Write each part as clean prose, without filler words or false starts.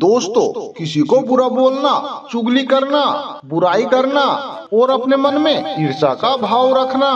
दोस्तों, किसी को बुरा बोलना, चुगली करना, बुराई करना और अपने मन में ईर्ष्या का भाव रखना,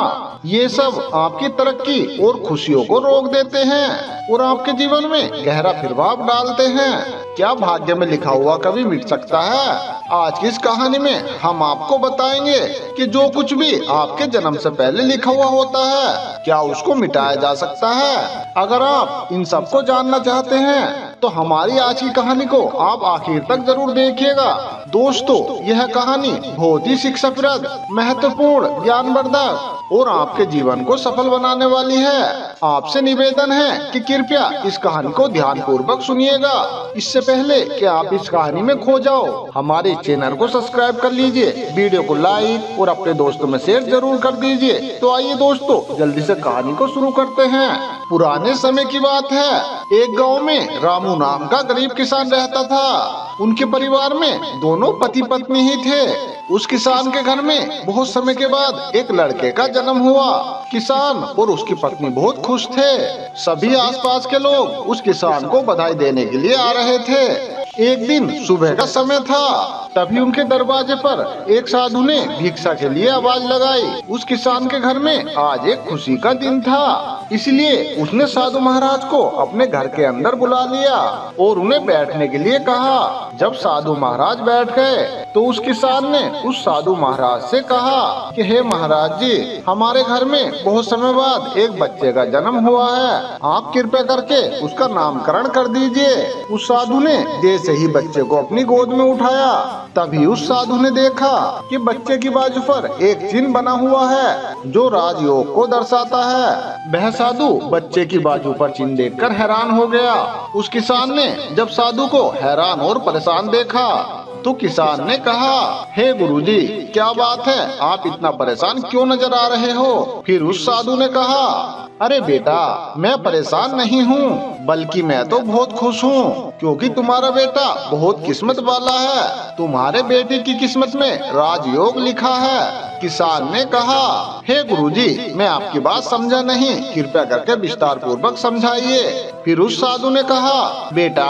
ये सब आपकी तरक्की और खुशियों को रोक देते हैं और आपके जीवन में गहरा प्रभाव डालते हैं। क्या भाग्य में लिखा हुआ कभी मिट सकता है? आज की इस कहानी में हम आपको बताएंगे कि जो कुछ भी आपके जन्म से पहले लिखा हुआ होता है, क्या उसको मिटाया जा सकता है? अगर आप इन सब को जानना चाहते हैं तो हमारी आज की कहानी को आप आखिर तक जरूर देखिएगा। दोस्तों, यह कहानी बहुत ही शिक्षाप्रद, महत्वपूर्ण, ज्ञानवर्धक और आपके जीवन को सफल बनाने वाली है। आपसे निवेदन है कि कृपया इस कहानी को ध्यान पूर्वक सुनिएगा। इससे पहले कि आप इस कहानी में खो जाओ, हमारे चैनल को सब्सक्राइब कर लीजिए, वीडियो को लाइक और अपने दोस्तों में शेयर जरूर कर दीजिए। तो आइए दोस्तों, जल्दी से कहानी को शुरू करते हैं। पुराने समय की बात है, एक गांव में रामू नाम का गरीब किसान रहता था। उनके परिवार में दोनों पति पत्नी ही थे। उस किसान के घर में बहुत समय के बाद एक लड़के का जन्म हुआ। किसान और उसकी पत्नी बहुत खुश थे। सभी आसपास के लोग उस किसान को बधाई देने के लिए आ रहे थे। एक दिन सुबह का समय था, तभी उनके दरवाजे पर एक साधु ने भिक्षा के लिए आवाज लगाई। उस किसान के घर में आज एक खुशी का दिन था, इसलिए उसने साधु महाराज को अपने घर के अंदर बुला लिया और उन्हें बैठने के लिए कहा। जब साधु महाराज बैठ गए तो उस किसान ने उस साधु महाराज से कहा कि हे महाराज जी, हमारे घर में बहुत समय बाद एक बच्चे का जन्म हुआ है, आप कृपया करके उसका नामकरण कर दीजिए। उस साधु ने जैसे ही बच्चे को अपनी गोद में उठाया, तभी उस साधु ने देखा कि बच्चे की बाजू पर एक चिन्ह बना हुआ है जो राजयोग को दर्शाता है। वह साधु बच्चे की बाजू पर चिन्ह देखकर हैरान हो गया। उस किसान ने जब साधु को हैरान और परेशान देखा तो किसान ने कहा, हे गुरुजी, क्या बात है, आप इतना परेशान क्यों नजर आ रहे हो? फिर उस साधु ने कहा, अरे बेटा, मैं परेशान नहीं हूँ, बल्कि मैं तो बहुत खुश हूँ, क्योंकि तुम्हारा बेटा बहुत किस्मत वाला है। तुम्हारे बेटे की किस्मत में राजयोग लिखा है। किसान ने कहा, हे गुरुजी, मैं आपकी बात समझा नहीं, कृपया करके विस्तार पूर्वक समझाइए। फिर उस साधु ने कहा, बेटा,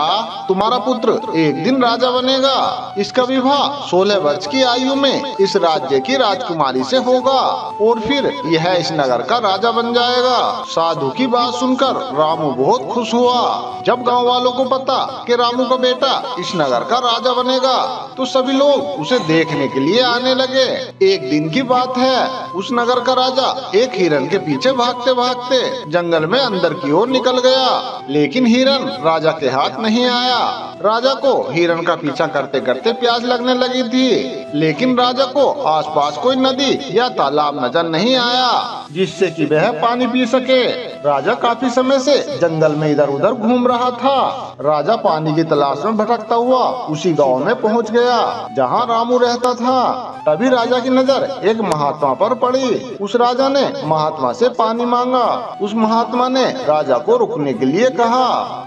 तुम्हारा पुत्र एक दिन राजा बनेगा। इसका विवाह 16 वर्ष की आयु में इस राज्य की राजकुमारी से होगा और फिर यह इस नगर का राजा बन जाएगा। साधु की बात सुनकर रामू बहुत खुश हुआ। जब गांव वालों को पता कि रामू का बेटा इस नगर का राजा बनेगा तो सभी लोग उसे देखने के लिए आने लगे। एक दिन की बात है, उस नगर का राजा एक हिरन के पीछे भागते भागते जंगल में अंदर की ओर निकल गया, लेकिन हिरन राजा के हाथ नहीं आया। राजा को हिरन का पीछा करते करते प्यास लगने लगी थी, लेकिन राजा को आसपास कोई नदी या तालाब नजर नहीं आया जिससे कि वह पानी पी सके। राजा काफी समय से जंगल में इधर उधर घूम रहा था। राजा पानी की तलाश में भटकता हुआ उसी गांव में पहुंच गया जहां रामू रहता था। तभी राजा की नजर एक महात्मा पर पड़ी। उस राजा ने महात्मा से पानी मांगा। उस महात्मा ने राजा को रुकने के लिए कहा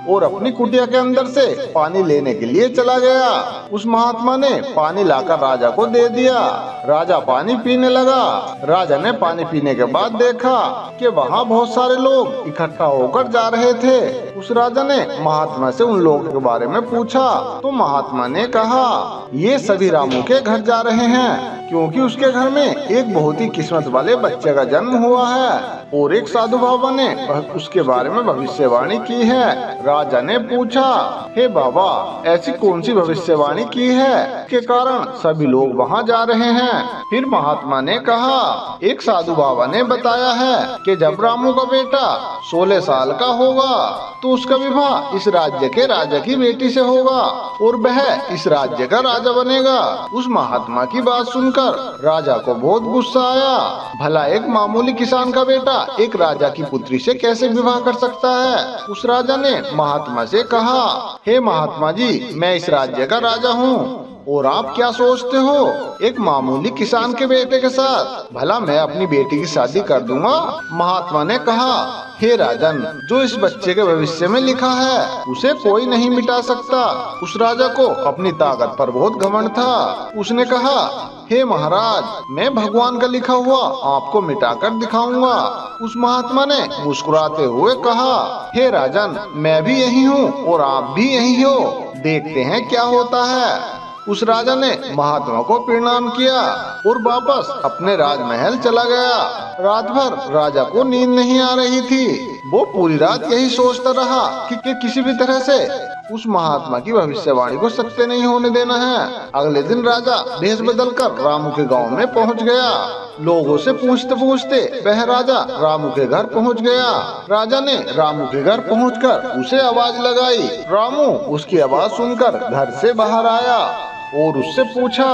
और अपनी कुटिया के अंदर से पानी लेने के लिए चला गया। उस महात्मा ने पानी लाकर राजा को दे दिया। राजा पानी पीने लगा। राजा ने पानी पीने के बाद देखा कि वहाँ बहुत सारे लोग इकट्ठा होकर जा रहे थे। उस राजा ने महात्मा से उन लोगों के बारे में पूछा तो महात्मा ने कहा, ये सभी रामू के घर जा रहे हैं, क्योंकि उसके घर में एक बहुत ही किस्मत वाले बच्चे का जन्म हुआ है और एक साधु बाबा ने उसके बारे में भविष्यवाणी की है। राजा ने पूछा, हे बाबा, ऐसी कौन सी भविष्यवाणी की है के कारण सभी लोग वहाँ जा रहे हैं? फिर महात्मा ने कहा, एक साधु बाबा ने बताया है कि जब रामू का बेटा 16 साल का होगा तो उसका विवाह इस राज्य के राजा की बेटी से होगा और वह इस राज्य का राजा बनेगा। उस महात्मा की बात सुनकर राजा को बहुत गुस्सा आया। भला एक मामूली किसान का बेटा एक राजा की पुत्री से कैसे विवाह कर सकता है? उस राजा ने महात्मा से कहा, हे महात्मा जी, मैं इस राज्य का राजा हूँ और आप क्या सोचते हो, एक मामूली किसान के बेटे के साथ भला मैं अपनी बेटी की शादी कर दूंगा? महात्मा ने कहा, हे राजन, जो इस बच्चे के भविष्य में लिखा है उसे कोई नहीं मिटा सकता। उस राजा को अपनी ताकत पर बहुत घमंड था। उसने कहा, हे महाराज, मैं भगवान का लिखा हुआ आपको मिटाकर दिखाऊंगा। उस महात्मा ने मुस्कुराते हुए कहा, हे राजन, मैं भी यही हूँ और आप भी यही हो। देखते हैं क्या होता है। उस राजा ने महात्मा को प्रणाम किया और वापस अपने राजमहल चला गया। रात भर राजा को नींद नहीं आ रही थी। वो पूरी रात यही सोचता रहा कि किसी भी तरह से उस महात्मा की भविष्यवाणी को सत्य नहीं होने देना है। अगले दिन राजा भेष बदलकर रामू के गांव में पहुंच गया। लोगों से पूछते पूछते वह राजा रामू के घर पहुंच गया। राजा ने रामू के घर पहुंचकर उसे आवाज लगाई। रामू उसकी आवाज सुनकर घर से बाहर आया और उससे पूछा,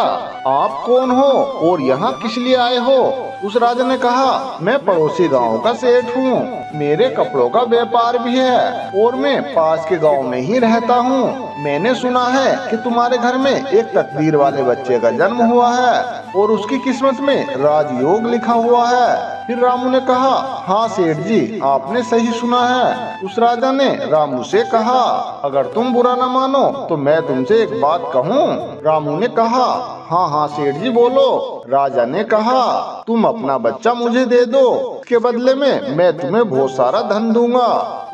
आप कौन हो और यहाँ किस लिए आए हो? उस राजा ने कहा, मैं पड़ोसी गांव का सेठ हूँ, मेरे कपड़ों का व्यापार भी है और मैं पास के गांव में ही रहता हूँ। मैंने सुना है कि तुम्हारे घर में एक तकदीर वाले बच्चे का जन्म हुआ है और उसकी किस्मत में राजयोग लिखा हुआ है। फिर रामू ने कहा, हाँ सेठ जी, आपने सही सुना है। उस राजा ने रामू से कहा, अगर तुम बुरा न मानो तो मैं तुमसे एक बात कहूँ। रामू ने कहा, हाँ हाँ सेठ जी बोलो। राजा ने कहा, तुम अपना बच्चा मुझे दे दो, उसके बदले में मैं तुम्हें बहुत सारा धन दूंगा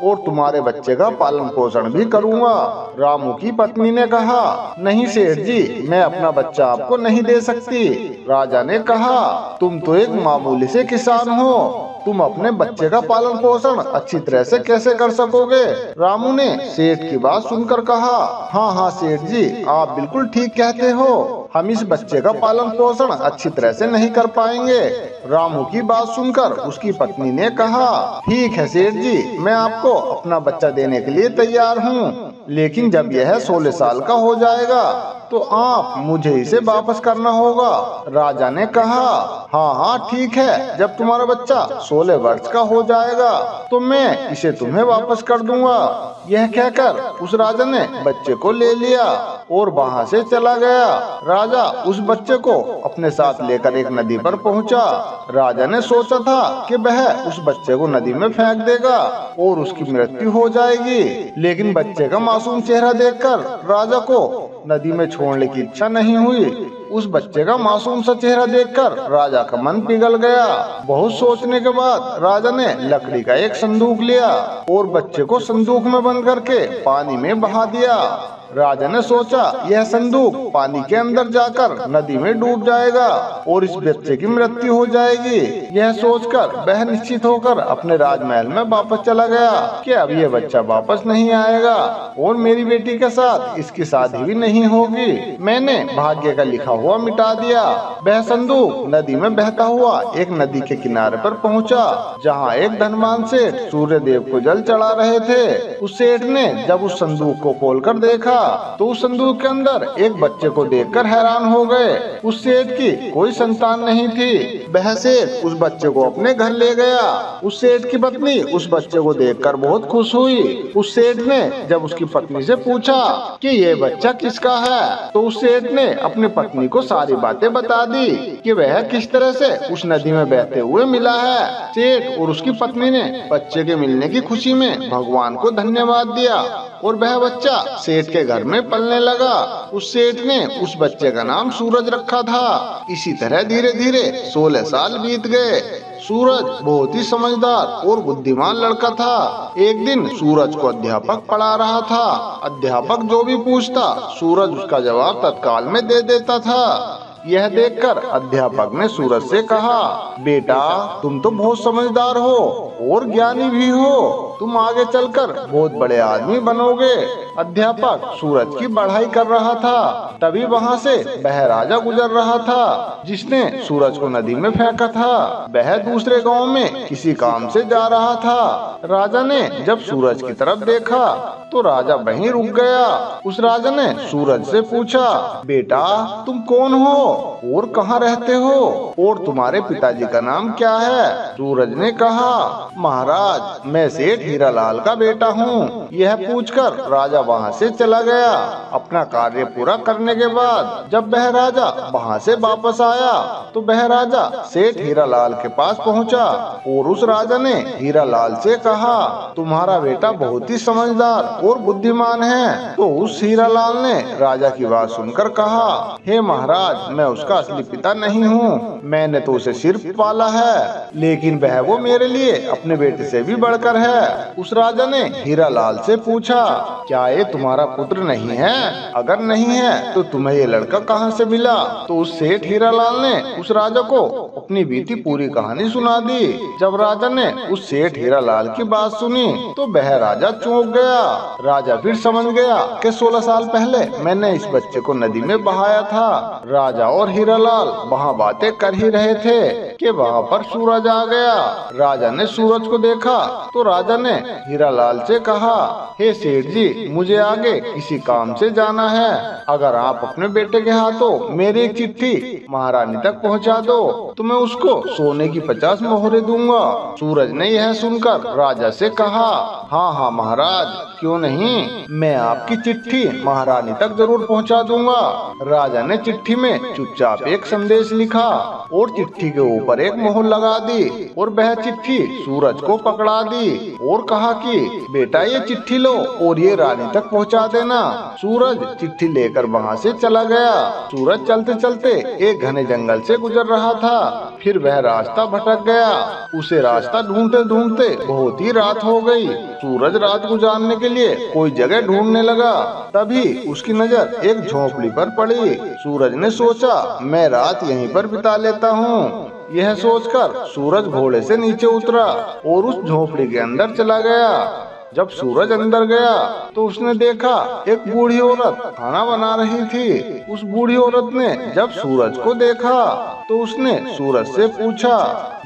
और तुम्हारे बच्चे का पालन पोषण भी करूंगा। रामू की पत्नी ने कहा, नहीं सेठ जी, मैं अपना बच्चा आपको नहीं दे सकती। राजा ने कहा, तुम तो एक मामूली से किसान हो, तुम अपने बच्चे का पालन पोषण अच्छी तरह से कैसे कर सकोगे? रामू ने सेठ की बात सुनकर कहा, हाँ हाँ सेठ जी, आप बिल्कुल ठीक कहते हो, हम इस बच्चे का पालन पोषण अच्छी तरह से नहीं कर पाएंगे। रामू की बात सुनकर उसकी पत्नी ने कहा, ठीक है सेठ जी, मैं आपको अपना बच्चा देने के लिए तैयार हूँ, लेकिन जब यह 16 साल का हो जाएगा तो आप मुझे इसे वापस करना होगा। राजा ने कहा, हाँ हाँ ठीक है, जब तुम्हारा बच्चा 16 वर्ष का हो जाएगा तो मैं इसे तुम्हें वापस कर दूंगा। यह कहकर उस राजा ने बच्चे को ले लिया और वहाँ से चला गया। राजा उस बच्चे को अपने साथ लेकर एक नदी पर पहुँचा। राजा ने सोचा था कि वह उस बच्चे को नदी में फेंक देगा और उसकी मृत्यु हो जाएगी, लेकिन बच्चे का मासूम चेहरा देखकर राजा को नदी में छोड़ने की इच्छा नहीं हुई। उस बच्चे का मासूम सा चेहरा देखकर राजा का मन पिघल गया। बहुत सोचने के बाद राजा ने लकड़ी का एक संदूक लिया और बच्चे को संदूक में बंद करके पानी में बहा दिया। राजा ने सोचा, यह संदूक पानी के अंदर जाकर नदी में डूब जाएगा और इस बच्चे की मृत्यु हो जाएगी। यह सोचकर वह निश्चित होकर अपने राजमहल में वापस चला गया कि अब यह बच्चा वापस नहीं आएगा और मेरी बेटी के साथ इसकी शादी भी नहीं होगी। मैंने भाग्य का लिखा हुआ मिटा दिया। वह संदूक नदी में बहता हुआ एक नदी के किनारे पर पहुंचा, जहां एक धनवान सेठ सूर्य देव को जल चढ़ा रहे थे। उस सेठ ने जब उस संदूक को खोलकर देखा तो उस संदूक के अंदर एक बच्चे को देखकर हैरान हो गए। उस सेठ की कोई संतान नहीं थी। वह सेठ उस बच्चे को अपने घर ले गया। उस सेठ की पत्नी उस बच्चे को देखकर बहुत खुश हुई। उस सेठ ने जब उसकी पत्नी से पूछा कि ये बच्चा किसका है, तो उस सेठ ने अपनी पत्नी को सारी बातें बता दी कि वह किस तरह से उस नदी में बहते हुए मिला है। सेठ और उसकी पत्नी ने बच्चे के मिलने की खुशी में भगवान को धन्यवाद दिया और वह बच्चा सेठ के घर में पलने लगा। उस सेठ ने उस बच्चे का नाम सूरज रखा था। इसी तरह धीरे धीरे 16 साल बीत गए। सूरज बहुत ही समझदार और बुद्धिमान लड़का था। एक दिन सूरज को अध्यापक पढ़ा रहा था। अध्यापक जो भी पूछता सूरज उसका जवाब तत्काल में दे देता था। यह देखकर अध्यापक ने सूरज से कहा, बेटा तुम तो बहुत समझदार हो और ज्ञानी भी हो, तुम आगे चलकर बहुत बड़े आदमी बनोगे। अध्यापक सूरज की बढ़ाई कर रहा था, तभी वहाँ से वह राजा गुजर रहा था जिसने सूरज को नदी में फेंका था। वह दूसरे गांव में किसी काम से जा रहा था। राजा ने जब सूरज की तरफ देखा तो राजा वहीं रुक गया। उस राजा ने सूरज से पूछा, बेटा तुम कौन हो और कहाँ रहते हो और तुम्हारे पिताजी का नाम क्या है? सूरज ने कहा, महाराज मैं सेठ हीरालाल का बेटा हूँ। यह पूछकर राजा वहाँ से चला गया। अपना कार्य पूरा करने के बाद जब वह राजा वहाँ से वापस आया तो वह राजा सेठ हीरालाल के पास पहुँचा और उस राजा ने हीरालाल से कहा, तुम्हारा बेटा बहुत ही समझदार और बुद्धिमान है। तो उस हीरालाल ने राजा की बात सुनकर कहा, हे महाराज मैं उसका असली पिता नहीं हूँ, मैंने तो उसे सिर्फ पाला है, लेकिन वह वो मेरे लिए अपने बेटे से भी बढ़कर है। उस राजा ने हीरालाल से पूछा, क्या ये तुम्हारा पुत्र नहीं है? अगर नहीं है तो तुम्हें ये लड़का कहाँ से मिला? तो उस सेठ हीरालाल ने उस राजा को अपनी बीती पूरी कहानी सुना दी। जब राजा ने उस सेठ हीरालाल की बात सुनी तो वह राजा चौंक गया। राजा फिर समझ गया कि 16 साल पहले मैंने इस बच्चे को नदी में बहाया था। राजा और हीरालाल वहाँ बातें कर ही रहे थे कि वहाँ पर सूरज आ गया। राजा ने सूरज को देखा तो राजा ने हीरालाल से कहा, हे सेठ जी, मुझे आगे किसी काम से जाना है। अगर आप अपने बेटे के हाथों मेरी एक चिट्ठी महारानी तक पहुँचा दो तो मैं उसको सोने की 50 मोहरें दूंगा। सूरज ने यह सुनकर राजा से कहा, हाँ हाँ महाराज, क्यों नहीं, मैं आपकी चिट्ठी महारानी तक जरूर पहुंचा दूंगा। राजा ने चिट्ठी में चुपचाप एक संदेश लिखा और चिट्ठी के ऊपर एक मोहर लगा दी और वह चिट्ठी सूरज को पकड़ा दी और कहा कि बेटा ये चिट्ठी लो और ये रानी तक पहुंचा देना। सूरज चिट्ठी लेकर वहां से चला गया। सूरज चलते चलते एक घने जंगल से गुजर रहा था। फिर वह रास्ता भटक गया। उसे रास्ता ढूंढते ढूंढते बहुत ही रात हो गई। सूरज रात गुजारने के लिए कोई जगह ढूंढने लगा। तभी उसकी नजर एक झोपड़ी पर पड़ी। सूरज ने सोचा, मैं रात यहीं पर बिता लेता हूँ। यह सोचकर सूरज घोड़े से नीचे उतरा और उस झोपड़ी के अंदर चला गया। जब सूरज अंदर गया तो उसने देखा एक बूढ़ी औरत खाना बना रही थी। उस बूढ़ी औरत ने जब सूरज को देखा तो उसने सूरज से पूछा,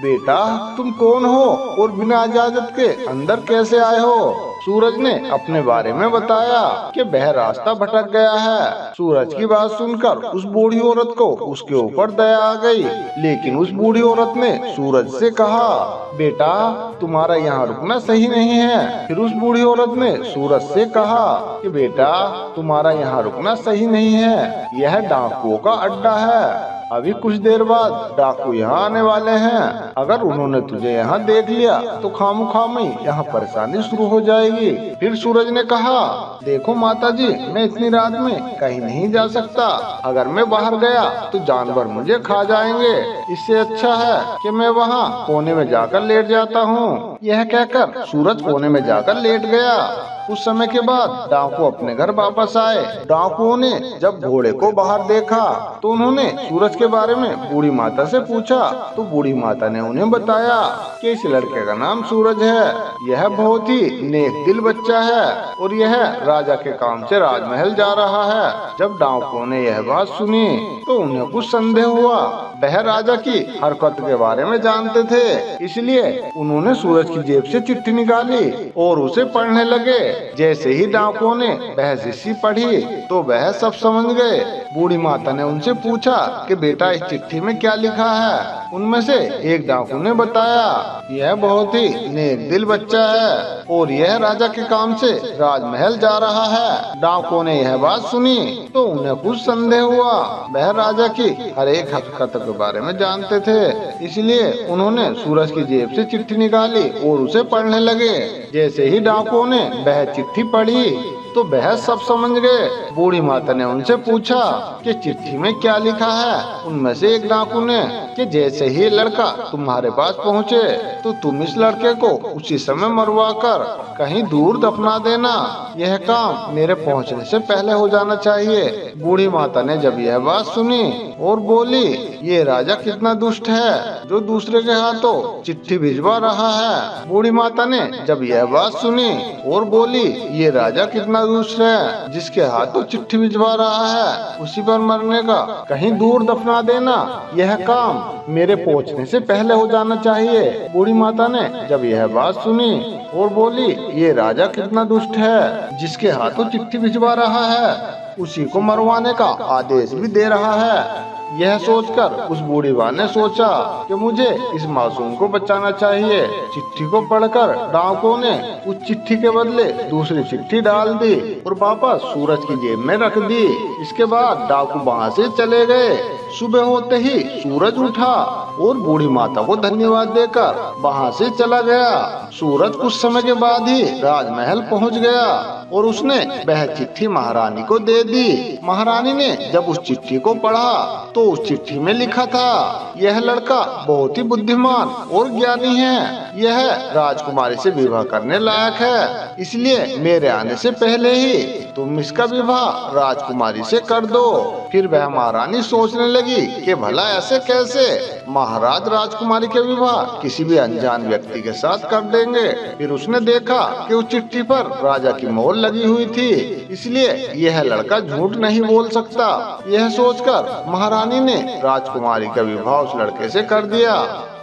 बेटा तुम कौन हो और बिना इजाजत के अंदर कैसे आए हो? सूरज ने अपने बारे में बताया कि वह रास्ता भटक गया है। सूरज की बात सुनकर उस बूढ़ी औरत को उसके ऊपर दया आ गई, लेकिन उस बूढ़ी औरत ने सूरज से कहा, बेटा तुम्हारा यहाँ रुकना सही नहीं है। फिर उस बूढ़ी औरत ने सूरज से कहा कि बेटा तुम्हारा यहाँ रुकना सही नहीं है, यह डाकुओं का अड्डा है। अभी कुछ देर बाद डाकू यहाँ आने वाले हैं। अगर उन्होंने तुझे यहाँ देख लिया तो खामोखामी यहाँ परेशानी शुरू हो जाएगी। फिर सूरज ने कहा, देखो माताजी, मैं इतनी रात में कहीं नहीं जा सकता। अगर मैं बाहर गया तो जानवर मुझे खा जाएंगे। इससे अच्छा है कि मैं वहाँ कोने में जाकर लेट जाता हूँ। यह कहकर सूरज कोने में जाकर लेट गया। कुछ समय के बाद डाकू अपने घर वापस आए। डाकुओं ने जब घोड़े को बाहर देखा तो उन्होंने सूरज के बारे में बूढ़ी माता से पूछा तो बूढ़ी माता ने उन्हें बताया कि इस लड़के का नाम सूरज है। यह बहुत ही नेक दिल बच्चा है और यह राजा के काम से राजमहल जा रहा है। जब डाकुओं ने यह बात सुनी तो उन्हें कुछ संदेह हुआ। वह राजा की हरकत के बारे में जानते थे, इसलिए उन्होंने सूरज की जेब से चिट्ठी निकाली और उसे पढ़ने लगे। जैसे ही डाकुओं ने वह चिट्ठी पढ़ी तो वह सब समझ गए। बूढ़ी माता ने उनसे पूछा कि बेटा इस चिट्ठी में क्या लिखा है? उनमें से एक डाकू ने बताया, यह बहुत ही नेक दिल बच्चा है और यह राजा के काम से राजमहल जा रहा है। डाकुओं ने यह बात सुनी तो उन्हें कुछ संदेह हुआ। वह राजा की हर एक हकीकत के बारे में जानते थे, इसलिए उन्होंने सूरज की जेब से चिट्ठी निकाली और उसे पढ़ने लगे। जैसे ही डाकुओं ने वह चिट्ठी पढ़ी तो वह सब समझ गए। बूढ़ी माता ने उनसे पूछा कि चिट्ठी में क्या लिखा है? उनमें से एक डाकू ने कि जैसे ही लड़का तुम्हारे पास पहुँचे तो तुम इस लड़के को उसी समय मरवा कर कहीं दूर दफना देना। यह काम मेरे पहुँचने से पहले हो जाना चाहिए। बूढ़ी माता ने जब यह बात सुनी और बोली, ये राजा कितना दुष्ट है जो दूसरे के हाथों चिट्ठी भिजवा रहा है। बूढ़ी माता ने जब यह बात सुनी और बोली, ये राजा कितना दुष्ट है जिसके हाथों चिट्ठी भिजवा रहा है, उसी पर मरने का कहीं दूर दफना देना, यह काम मेरे पहुँचने से पहले हो जाना चाहिए। बूढ़ी माता ने जब यह बात सुनी और बोली, ये राजा कितना दुष्ट है जिसके हाथों चिट्ठी भिजवा रहा है, उसी को मरवाने का आदेश भी दे रहा है। यह सोचकर उस बूढ़ी माँ ने सोचा कि मुझे इस मासूम को बचाना चाहिए। चिट्ठी को पढ़कर डाकुओं ने उस चिट्ठी के बदले दूसरी चिट्ठी डाल दी और वापस सूरज की जेब में रख दी। इसके बाद डाकू वहाँ से चले गए। सुबह होते ही सूरज उठा और बूढ़ी माता को धन्यवाद देकर वहाँ से चला गया। सूरज कुछ समय के बाद ही राजमहल पहुँच गया। और उसने वह चिट्ठी महारानी को दे दी। महारानी ने जब उस चिट्ठी को पढ़ा तो उस चिट्ठी में लिखा था, यह लड़का बहुत ही बुद्धिमान और ज्ञानी है। यह राजकुमारी से विवाह करने लायक है, इसलिए मेरे आने से पहले ही तुम इसका विवाह राजकुमारी से कर दो। फिर वह महारानी सोचने लगी कि भला ऐसे कैसे महाराज राजकुमारी के विवाह किसी भी अनजान व्यक्ति के साथ कर देंगे। फिर उसने देखा कि उस चिट्ठी पर राजा की मोहर लगी हुई थी, इसलिए यह लड़का झूठ नहीं बोल सकता। यह सोचकर महारानी ने राजकुमारी का विवाह उस लड़के से कर दिया।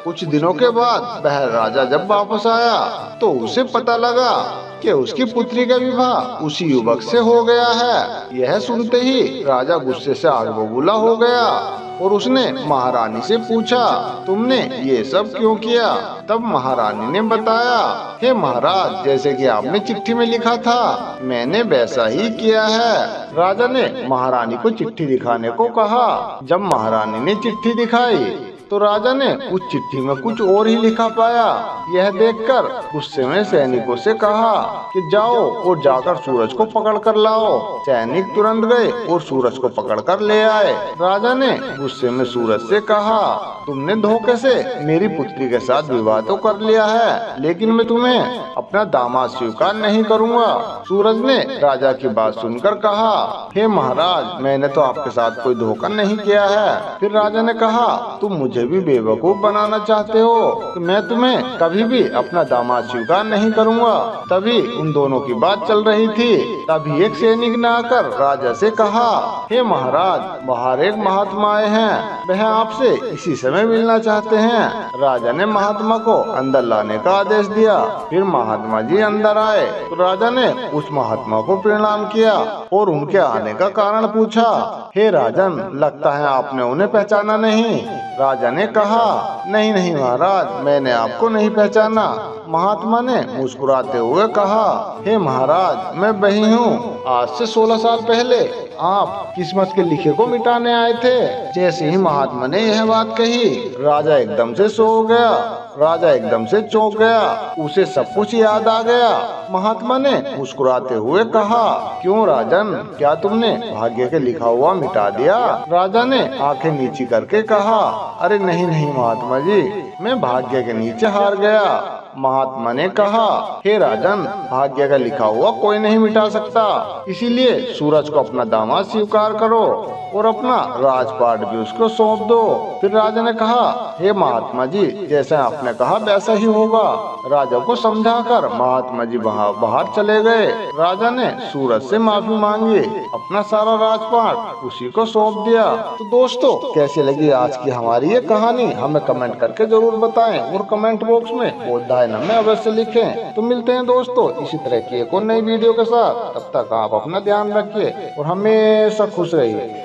कुछ दिनों के बाद वह राजा जब वापस आया तो उसे पता लगा कि उसकी पुत्री का विवाह उसी युवक से हो गया है। यह सुनते ही राजा गुस्से से आग बबूला हो गया और उसने महारानी से पूछा, तुमने ये सब क्यों किया? तब महारानी ने बताया, हे महाराज, जैसे कि आपने चिट्ठी में लिखा था मैंने वैसा ही किया है। राजा ने महारानी को चिट्ठी दिखाने को कहा। जब महारानी ने चिट्ठी दिखाई तो राजा ने उस चिट्ठी में कुछ और ही लिखा पाया। यह देखकर गुस्से में सैनिकों से कहा कि जाओ और जाकर सूरज को पकड़ कर लाओ। सैनिक तुरंत गए और सूरज को पकड़ कर ले आए। राजा ने गुस्से में सूरज से कहा, तुमने धोखे से मेरी पुत्री के साथ विवाह तो कर लिया है, लेकिन मैं तुम्हें अपना दामाद स्वीकार नहीं करूँगा। सूरज ने राजा की बात सुनकर कहा, हे महाराज, मैंने तो आपके साथ कोई धोखा नहीं किया है। फिर राजा ने कहा, तुम मुझे भी बेवकूफ बनाना चाहते हो कि मैं तुम्हें कभी भी अपना दामाद स्वीकार नहीं करूँगा। तभी उन दोनों की बात चल रही थी। तभी एक सैनिक ने आकर राजा से कहा, हे महाराज, बाहर एक महात्मा आए हैं, वह आपसे इसी समय मिलना चाहते हैं। राजा ने महात्मा को अंदर लाने का आदेश दिया। फिर महात्मा जी अंदर आए तो राजा ने उस महात्मा को प्रणाम किया और उनके आने का कारण पूछा। हे राजन, लगता है आपने उन्हें पहचाना नहीं। राजा ने कहा, नहीं नहीं महाराज, मैंने आपको नहीं पहचाना। महात्मा ने मुस्कुराते हुए कहा, हे महाराज, मैं वही हूँ। आज से 16 साल पहले आप किस्मत के लिखे को मिटाने आए थे। जैसे ही महात्मा ने यह बात कही, राजा एकदम से सो गया। राजा एकदम से चौंक गया, उसे सब कुछ याद आ गया। महात्मा ने मुस्कुराते हुए कहा, क्यों राजन, क्या तुमने भाग्य के लिखा हुआ मिटा दिया? राजा ने आंखें नीची करके कहा, अरे नहीं नहीं महात्मा जी, मैं भाग्य के नीचे हार गया। महात्मा ने कहा, हे राजन, भाग्य का लिखा हुआ कोई नहीं मिटा सकता, इसीलिए सूरज को अपना दामाद स्वीकार करो और अपना राजपाट भी उसको सौंप दो। फिर राजा ने कहा, हे महात्मा जी, जैसा आपने कहा वैसा ही होगा। राजा को समझाकर महात्मा जी बाहर चले गए। राजा ने सूरज से माफी मांगी, अपना सारा राजपाट उसी को सौंप दिया। तो दोस्तों, कैसी लगी आज की हमारी ये कहानी, हमें कमेंट करके जरूर बताएं और कमेंट बॉक्स में बोधायन में अवश्य लिखें। तो मिलते हैं दोस्तों इसी तरह की एक और नई वीडियो के साथ। तब तक आप अपना ध्यान रखिए और हमेशा खुश रहिए।